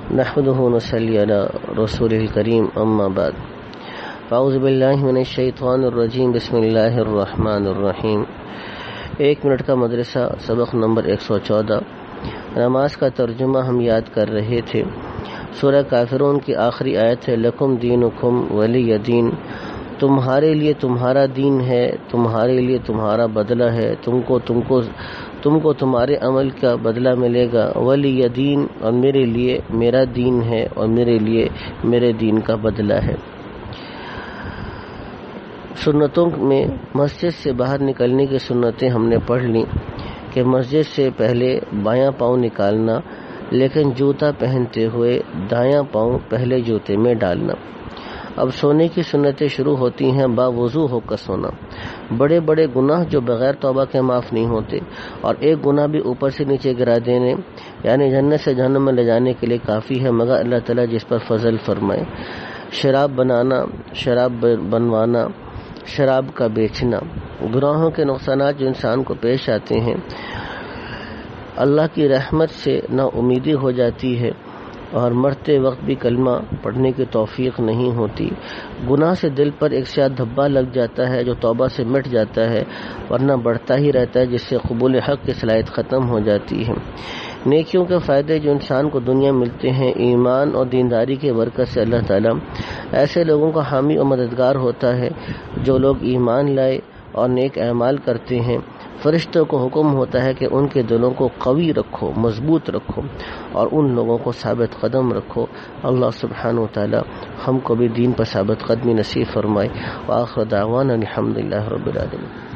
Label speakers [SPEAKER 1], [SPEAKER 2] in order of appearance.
[SPEAKER 1] نحمده ونصلي على رسوله الكريم اما بعد اعوذ باللہ من الشیطان الرجیم بسم اللہ الرحمن الرحیم۔ 1 منٹ کا مدرسہ، سبق نمبر 114۔ نماز کا ترجمہ ہم یاد کر رہے تھے۔ سورہ کافرون کی آخری آیت ہے لکم دینکم ولی دین، تمہارے لیے تمہارا دین ہے، تمہارے لیے تمہارا بدلہ ہے، تم کو تمہارے عمل کا بدلہ ملے گا۔ ولی دین، اور میرے لیے میرا دین ہے اور میرے لیے میرے دین کا بدلہ ہے۔ سنتوں میں مسجد سے باہر نکلنے کی سنتیں ہم نے پڑھ لیں کہ مسجد سے پہلے بایاں پاؤں نکالنا، لیکن جوتا پہنتے ہوئے دایاں پاؤں پہلے جوتے میں ڈالنا۔ اب سونے کی سنتیں شروع ہوتی ہیں باوضو ہو کر سونا۔ بڑے بڑے گناہ جو بغیر توبہ کے معاف نہیں ہوتے، اور ایک گناہ بھی اوپر سے نیچے گرا دینے یعنی جنت سے جہنم میں لے جانے کے لیے کافی ہے، مگر اللہ تعالیٰ جس پر فضل فرمائے۔ شراب بنانا، شراب بنوانا، شراب کا بیچنا، گناہوں کے نقصانات جو انسان کو پیش آتے ہیں، اللہ کی رحمت سے نا امیدی ہو جاتی ہے اور مرتے وقت بھی کلمہ پڑھنے کی توفیق نہیں ہوتی۔ گناہ سے دل پر ایک سیاہ دھبا لگ جاتا ہے جو توبہ سے مٹ جاتا ہے، ورنہ بڑھتا ہی رہتا ہے، جس سے قبول حق کی صلاحیت ختم ہو جاتی ہے۔ نیکیوں کے فائدے جو انسان کو دنیا ملتے ہیں، ایمان اور دینداری کے برکت سے اللہ تعالیٰ ایسے لوگوں کا حامی اور مددگار ہوتا ہے جو لوگ ایمان لائے اور نیک اعمال کرتے ہیں۔ فرشتوں کو حکم ہوتا ہے کہ ان کے دلوں کو قوی رکھو، مضبوط رکھو، اور ان لوگوں کو ثابت قدم رکھو۔ اللہ سبحانہ وتعالی ہم کو بھی دین پر ثابت قدمی نصیب فرمائے۔ وآخر دعوانا الحمدللہ رب العالمین۔